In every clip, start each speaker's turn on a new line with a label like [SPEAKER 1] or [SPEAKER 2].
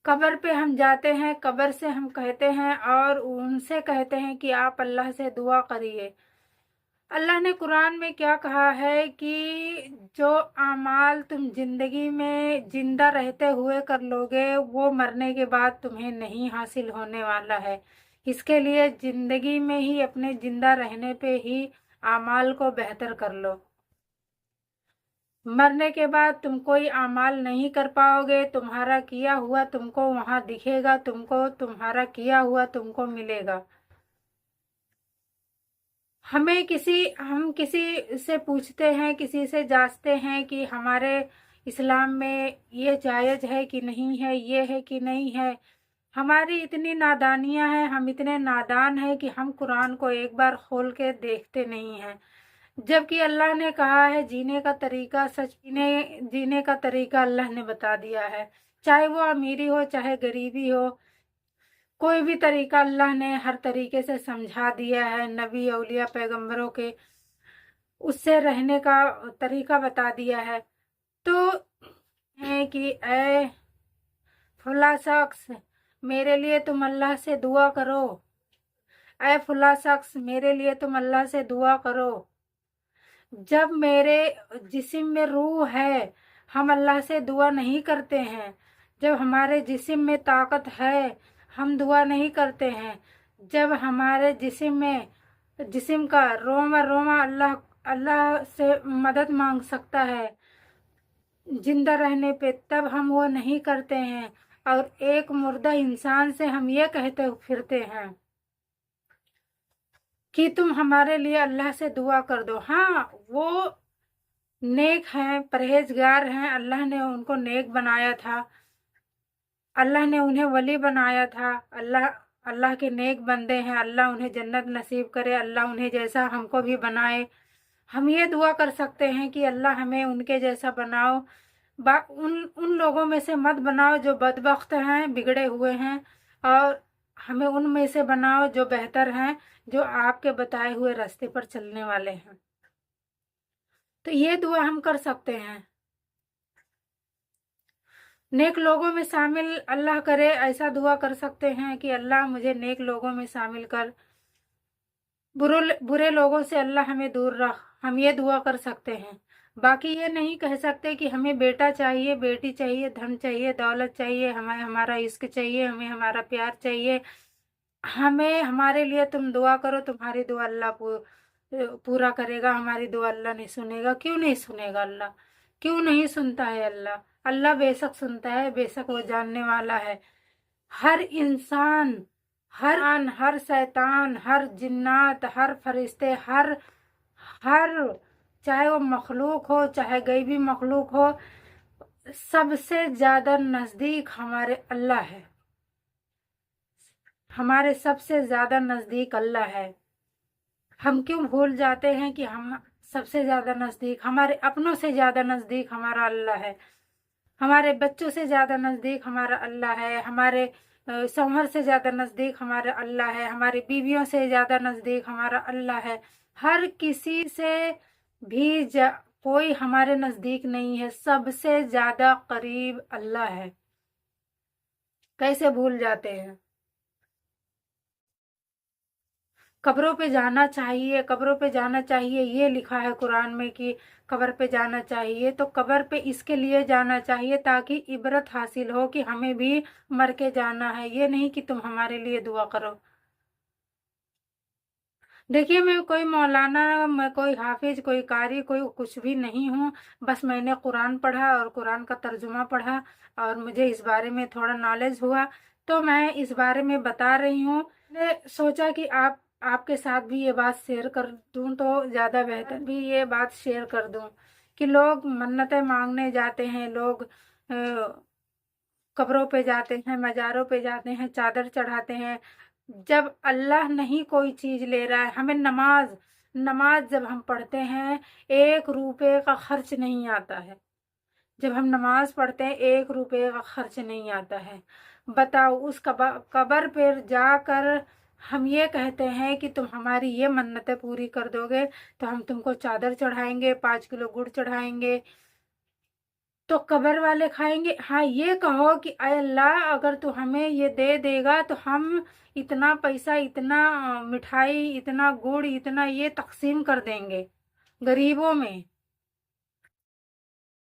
[SPEAKER 1] कब्र पे हम जाते हैं, कब्र से हम कहते हैं और उनसे कहते हैं कि आप अल्लाह से दुआ करिए। अल्लाह ने कुरान में क्या कहा है कि जो अमाल तुम जिंदगी में जिंदा रहते हुए कर लोगे वो मरने के बाद तुम्हें नहीं हासिल होने वाला है। इसके लिए जिंदगी में ही अपने जिंदा रहने पे ही अमाल को बेहतर कर लो। मरने के बाद तुम कोई अमाल नहीं कर पाओगे, तुम्हारा किया हुआ तुमको वहां दिखेगा, तुमको तुम्हारा किया हुआ तुमको मिलेगा। हम किसी से पूछते हैं, किसी से जांचते हैं कि हमारे इस्लाम में ये जायज़ है कि नहीं है, ये है कि नहीं है। हमारी इतनी नादानियां हैं, हम इतने नादान हैं कि हम कुरान को एक बार खोल के देखते नहीं हैं। जबकि अल्लाह ने कहा है जीने का तरीका, सच जीने का तरीका अल्लाह ने बता दिया है। चाहे वो अमीरी हो चाहे गरीबी हो, कोई भी तरीका अल्लाह ने हर तरीके से समझा दिया है। नबी औलिया पैगंबरों के उससे रहने का तरीका बता दिया है। तो है कि ऐ फला शख्स मेरे लिए तुम अल्लाह से दुआ करो, ऐ फला शख्स मेरे लिए तुम अल्लाह से दुआ करो। जब मेरे जिस्म में रूह है हम अल्लाह से दुआ नहीं करते हैं। जब हमारे जिस्म में ताकत है हम दुआ नहीं करते हैं। जब हमारे जिस्म का रोमा रोमा अल्लाह से मदद मांग सकता है जिंदा रहने पे, तब हम वो नहीं करते हैं। और एक मुर्दा इंसान से हम ये कहते फिरते हैं कि तुम हमारे लिए अल्लाह से दुआ कर दो। हाँ, वो नेक हैं, परहेजगार हैं, अल्लाह ने उनको नेक बनाया था, अल्लाह ने उन्हें वली बनाया था। अल्लाह के नेक बंदे हैं, अल्लाह उन्हें जन्नत नसीब करे, अल्लाह उन्हें जैसा हमको भी बनाए। हम ये दुआ कर सकते हैं कि अल्लाह हमें उनके जैसा बनाओ। उन लोगों में से मत बनाओ जो बदबख्त हैं, बिगड़े हुए हैं, और हमें उनमें से बनाओ जो बेहतर हैं, जो आपके बताए हुए रास्ते पर चलने वाले हैं। तो ये दुआ हम कर सकते हैं। नेक लोगों में शामिल अल्लाह करे, ऐसा दुआ कर सकते हैं कि अल्लाह मुझे नेक लोगों में शामिल कर, बुरे लोगों से अल्लाह हमें दूर रख। हम ये दुआ कर सकते हैं। बाकी ये नहीं कह सकते कि हमें बेटा चाहिए, बेटी चाहिए, धन चाहिए, दौलत चाहिए, हमें हमारा इश्क चाहिए, हमें हमारा प्यार चाहिए, हमें हमारे लिए तुम दुआ करो, तुम्हारी दुआ अल्लाह पूरा करेगा, हमारी दुआ अल्लाह नहीं सुनेगा। क्यों नहीं सुनेगा अल्लाह? क्यों नहीं सुनता है अल्लाह? अल्लाह बेशक सुनता है, बेशक वो जानने वाला है। हर इंसान, हर शैतान, हर जिन्नात, हर फरिश्ते, हर चाहे वो मखलूक हो चाहे गैबी मखलूक हो, सबसे ज्यादा नजदीक हमारे अल्लाह है। हमारे सबसे ज्यादा नजदीक अल्लाह है। हम क्यों भूल जाते हैं कि हम सबसे ज्यादा नजदीक, हमारे अपनों से ज्यादा नजदीक हमारा अल्लाह है। हमारे बच्चों से ज्यादा नजदीक हमारा अल्लाह है। हमारे शौहर से ज्यादा नजदीक हमारा अल्लाह है। हमारी बीवियों से ज्यादा नजदीक हमारा अल्लाह है। हर किसी से भी कोई हमारे नजदीक नहीं है, सबसे ज्यादा करीब अल्लाह है। कैसे भूल जाते हैं? कब्रों पे जाना चाहिए, कब्रों पे जाना चाहिए, ये लिखा है कुरान में कि कब्र पे जाना चाहिए। तो कब्र पे इसके लिए जाना चाहिए ताकि इबरत हासिल हो कि हमें भी मर के जाना है, ये नहीं कि तुम हमारे लिए दुआ करो। देखिए, मैं कोई मौलाना, मैं कोई हाफिज, कोई कारी, कोई कुछ भी नहीं हूँ। बस मैंने कुरान पढ़ा और कुरान का तर्जुमा पढ़ा और मुझे इस बारे में थोड़ा नॉलेज हुआ, तो मैं इस बारे में बता रही हूँ। मैंने सोचा कि आपके साथ भी ये बात शेयर कर दूँ तो ज़्यादा बेहतर, भी ये बात शेयर कर दूँ कि लोग मन्नतें मांगने जाते हैं, लोग कब्रों पे जाते हैं, मज़ारों पे जाते हैं, चादर चढ़ाते हैं। जब अल्लाह नहीं कोई चीज़ ले रहा है, हमें नमाज जब हम पढ़ते हैं 1 रुपए का खर्च नहीं आता है। जब हम नमाज पढ़ते हैं 1 रुपए का खर्च नहीं आता है। बताओ, उस कब्र पर जाकर हम ये कहते हैं कि तुम हमारी ये मन्नतें पूरी कर दोगे तो हम तुमको चादर चढ़ाएंगे, 5 किलो गुड़ चढ़ाएंगे, तो कब्र वाले खाएंगे। हाँ, ये कहो कि अय अल्लाह, अगर तू हमें ये दे देगा तो हम इतना पैसा, इतना मिठाई, इतना गुड़, इतना ये तकसीम कर देंगे गरीबों में।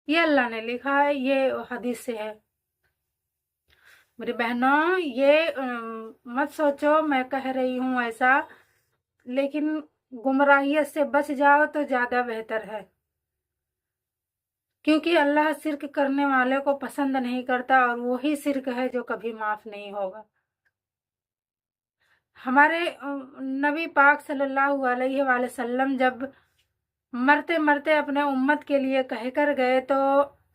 [SPEAKER 1] ये अल्लाह ने लिखा है, ये हदीस से है। मेरी बहनों, ये मत सोचो मैं कह रही हूँ ऐसा, लेकिन गुमराहियत से बच जाओ तो ज़्यादा बेहतर है, क्योंकि अल्लाह शिर्क करने वाले को पसंद नहीं करता, और वही शिर्क है जो कभी माफ़ नहीं होगा। हमारे नबी पाक सल्लल्लाहु अलैहि वसल्लम जब मरते मरते अपने उम्मत के लिए कह कर गए, तो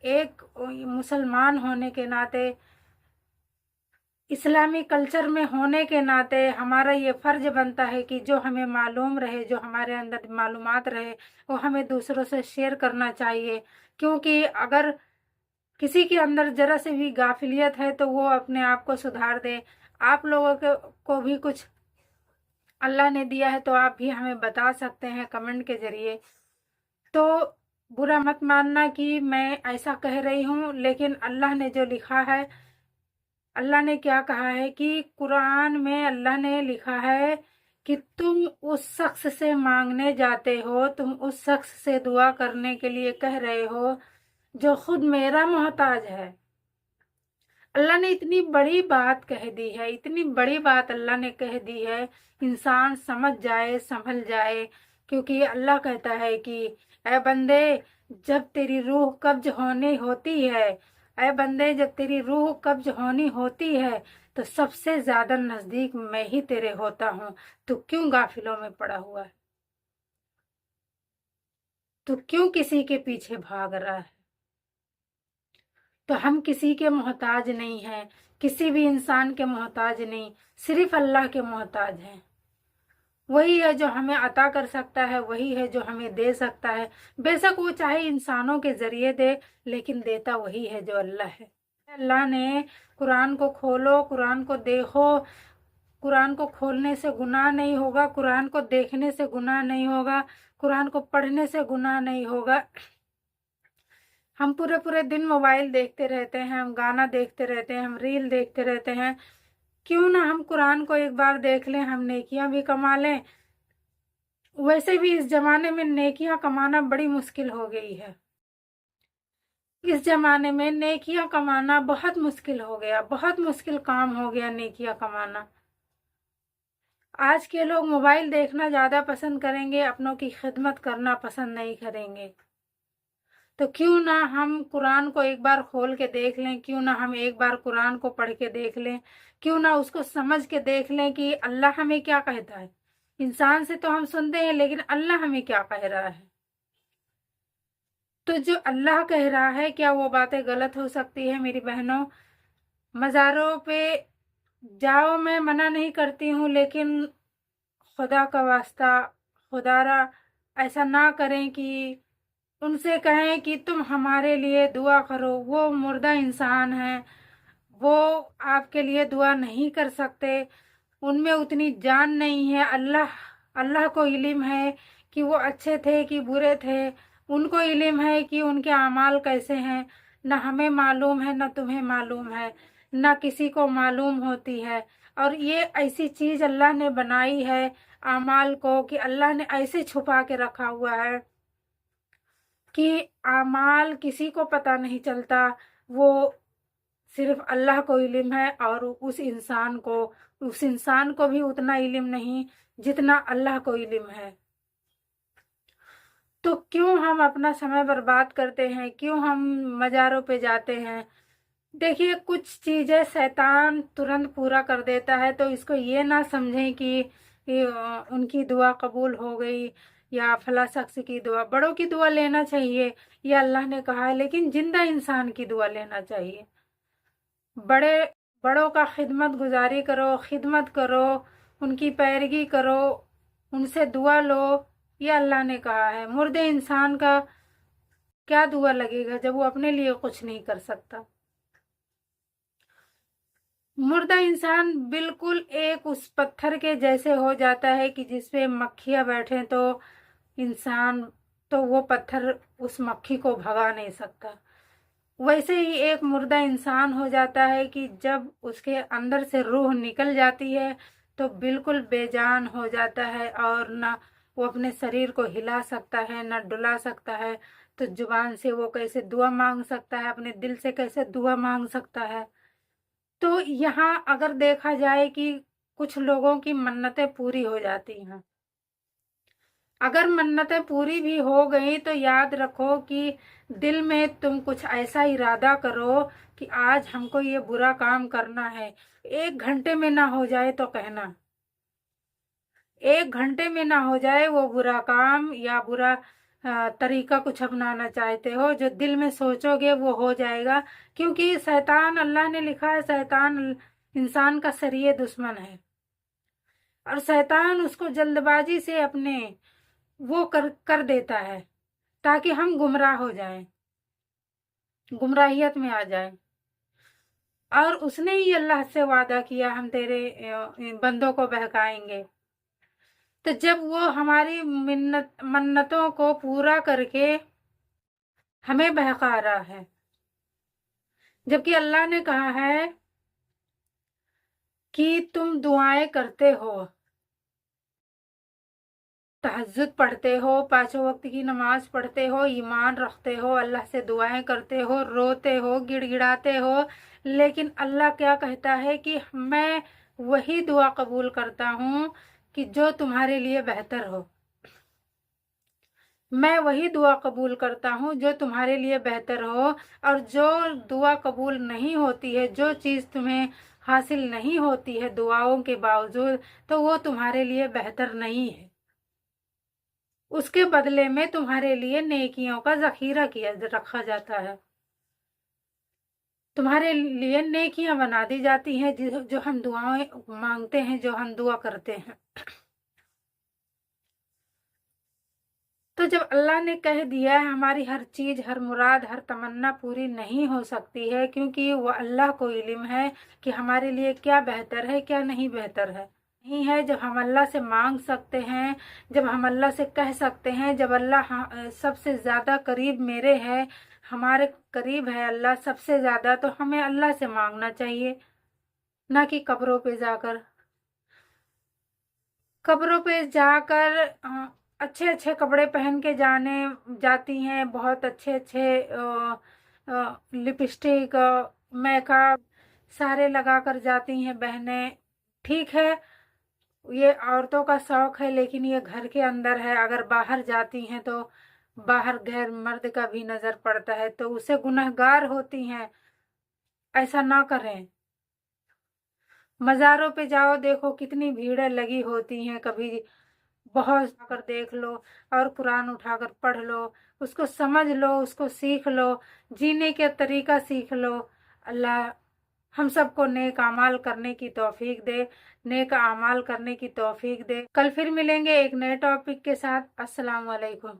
[SPEAKER 1] एक मुसलमान होने के नाते, इस्लामी कल्चर में होने के नाते हमारा ये फ़र्ज बनता है कि जो हमें मालूम रहे, जो हमारे अंदर मालूमात रहे, वो हमें दूसरों से शेयर करना चाहिए। क्योंकि अगर किसी के अंदर ज़रा से भी गाफिलियत है तो वो अपने आप को सुधार दे। आप लोगों को भी कुछ अल्लाह ने दिया है तो आप भी हमें बता सकते हैं कमेंट के ज़रिए। तो बुरा मत मानना कि मैं ऐसा कह रही हूँ, लेकिन अल्लाह ने जो लिखा है, अल्लाह ने क्या कहा है कि कुरान में अल्लाह ने लिखा है कि तुम उस शख्स से मांगने जाते हो, तुम उस शख्स से दुआ करने के लिए कह रहे हो जो खुद मेरा मोहताज है। अल्लाह ने इतनी बड़ी बात कह दी है, इतनी बड़ी बात अल्लाह ने कह दी है, इंसान समझ जाए, संभल जाए। क्योंकि अल्लाह कहता है कि ऐ बंदे, जब तेरी रूह कब्ज होनी होती है, ऐ बंदे जब तेरी रूह कब्ज होनी होती है तो सबसे ज्यादा नजदीक मैं ही तेरे होता हूँ। तू क्यों गाफिलों में पड़ा हुआ है? तू क्यों किसी के पीछे भाग रहा है? तो हम किसी के मोहताज नहीं हैं, किसी भी इंसान के मोहताज नहीं, सिर्फ अल्लाह के मोहताज हैं। वही है जो हमें अता कर सकता है, वही है जो हमें दे सकता है। बेशक वो चाहे इंसानों के जरिए दे, लेकिन देता वही है जो अल्लाह है। अल्लाह ने कुरान को खोलो, कुरान को देखो। कुरान को खोलने से गुनाह नहीं होगा, कुरान को देखने से गुनाह नहीं होगा, कुरान को पढ़ने से गुनाह नहीं होगा। हम पूरे पूरे दिन मोबाइल देखते रहते हैं, हम गाना देखते रहते हैं, हम रील देखते रहते हैं। क्यों ना हम कुरान को एक बार देख लें, हम नेकियां भी कमा लें। वैसे भी इस जमाने में नेकियां कमाना बड़ी मुश्किल हो गई है। इस जमाने में नेकियां कमाना बहुत मुश्किल हो गया, बहुत मुश्किल काम हो गया नेकियां कमाना। आज के लोग मोबाइल देखना ज़्यादा पसंद करेंगे, अपनों की खिदमत करना पसंद नहीं करेंगे। तो क्यों ना हम कुरान को एक बार खोल के देख लें, क्यों ना हम एक बार कुरान को पढ़ के देख लें, क्यों ना उसको समझ के देख लें कि अल्लाह हमें क्या कहता है। इंसान से तो हम सुनते हैं, लेकिन अल्लाह हमें क्या कह रहा है। तो जो अल्लाह कह रहा है, क्या वो बातें गलत हो सकती है? मेरी बहनों, मज़ारों पे जाओ, मैं मना नहीं करती हूँ, लेकिन खुदा का वास्ता, खुदारा ऐसा ना करें कि उनसे कहें कि तुम हमारे लिए दुआ करो। वो मुर्दा इंसान है, वो आपके लिए दुआ नहीं कर सकते, उनमें उतनी जान नहीं है। अल्लाह अल्लाह को इल्म है कि वो अच्छे थे कि बुरे थे, उनको इल्म है कि उनके अमाल कैसे हैं। ना हमें मालूम है, ना तुम्हें मालूम है, ना किसी को मालूम होती है। और ये ऐसी चीज़ अल्लाह ने बनाई है अमाल को, कि अल्लाह ने ऐसे छुपा के रखा हुआ है कि अमाल किसी को पता नहीं चलता। वो सिर्फ अल्लाह को इल्म है, और उस इंसान को भी उतना इल्म नहीं जितना अल्लाह को इल्म है। तो क्यों हम अपना समय बर्बाद करते हैं, क्यों हम मज़ारों पे जाते हैं? देखिए, कुछ चीज़ें शैतान तुरंत पूरा कर देता है, तो इसको ये ना समझें कि उनकी दुआ कबूल हो गई, या फला शख्स की दुआ। बड़ों की दुआ लेना चाहिए, ये अल्लाह ने कहा है, लेकिन जिंदा इंसान की दुआ लेना चाहिए। बड़े बड़ों का खिदमत गुजारी करो, खिदमत करो, उनकी पैरवी करो, उनसे दुआ लो, ये अल्लाह ने कहा है। मुर्दे इंसान का क्या दुआ लगेगा जब वो अपने लिए कुछ नहीं कर सकता? मुर्दा इंसान बिल्कुल एक उस पत्थर के जैसे हो जाता है कि जिसपे मक्खियाँ बैठे, तो इंसान, तो वो पत्थर उस मक्खी को भगा नहीं सकता। वैसे ही एक मुर्दा इंसान हो जाता है कि जब उसके अंदर से रूह निकल जाती है तो बिल्कुल बेजान हो जाता है, और ना वो अपने शरीर को हिला सकता है, ना डुला सकता है। तो जुबान से वो कैसे दुआ मांग सकता है, अपने दिल से कैसे दुआ मांग सकता है। तो यहाँ अगर देखा जाए कि कुछ लोगों की मन्नतें पूरी हो जाती हैं, अगर मन्नतें पूरी भी हो गई तो याद रखो कि दिल में तुम कुछ ऐसा इरादा करो कि आज हमको ये बुरा काम करना है। 1 घंटे में ना हो जाए तो कहना, 1 घंटे में ना हो जाए वो बुरा काम या बुरा तरीका कुछ अपनाना चाहते हो, जो दिल में सोचोगे वो हो जाएगा। क्योंकि शैतान, अल्लाह ने लिखा है, शैतान इंसान का सरिये दुश्मन है, और शैतान उसको जल्दबाजी से अपने वो कर देता है ताकि हम गुमराह हो जाएं, गुमराहियत में आ जाएं। और उसने ही अल्लाह से वादा किया, हम तेरे बंदों को बहकाएंगे। तो जब वो हमारी मन्नतों को पूरा करके हमें बहका रहा है, जबकि अल्लाह ने कहा है कि तुम दुआएं करते हो, तहज्जुद पढ़ते हो, 5 वक्त की नमाज पढ़ते हो, ईमान रखते हो, अल्लाह से दुआएं करते हो, रोते हो, गिड़गिड़ाते हो, लेकिन अल्लाह क्या कहता है कि मैं वही दुआ कबूल करता हूँ कि जो तुम्हारे लिए बेहतर हो। मैं वही दुआ कबूल करता हूँ जो तुम्हारे लिए बेहतर हो। और जो दुआ कबूल नहीं होती है, जो चीज़ तुम्हें हासिल नहीं होती है दुआओं के बावजूद, तो वो तुम्हारे लिए बेहतर नहीं है। उसके बदले में तुम्हारे लिए नेकियों का ज़ख़ीरा किया रखा जाता है, तुम्हारे लिए नेकियां बना दी जाती हैं, जो हम दुआएं मांगते हैं, जो हम दुआ करते हैं। तो जब अल्लाह ने कह दिया है हमारी हर चीज़, हर मुराद, हर तमन्ना पूरी नहीं हो सकती है, क्योंकि वो अल्लाह को इल्म है कि हमारे लिए क्या बेहतर है, क्या नहीं बेहतर है। नहीं है जब हम अल्लाह से मांग सकते हैं, जब हम अल्लाह से कह सकते हैं, जब अल्लाह सबसे ज़्यादा करीब मेरे है, हमारे करीब है अल्लाह सबसे ज़्यादा, तो हमें अल्लाह से मांगना चाहिए, ना कि कब्रों पे जाकर। कब्रों पे जाकर अच्छे अच्छे कपड़े पहन के जाती हैं, बहुत अच्छे अच्छे लिपस्टिक, मेकअप सारे लगा कर जाती हैं बहनें। ठीक है, ये औरतों का शौक है, लेकिन ये घर के अंदर है। अगर बाहर जाती हैं तो बाहर गैर मर्द का भी नज़र पड़ता है, तो उसे गुनहगार होती हैं। ऐसा ना करें। मज़ारों पे जाओ, देखो कितनी भीड़ें लगी होती हैं, कभी बहुत आकर देख लो और कुरान उठाकर पढ़ लो, उसको समझ लो, उसको सीख लो, जीने का तरीका सीख लो। अल्लाह हम सबको नेक आमाल करने की तौफीक दे, नेक आमाल करने की तौफीक दे। कल फिर मिलेंगे एक नए टॉपिक के साथ। अस्सलाम वालेकुम।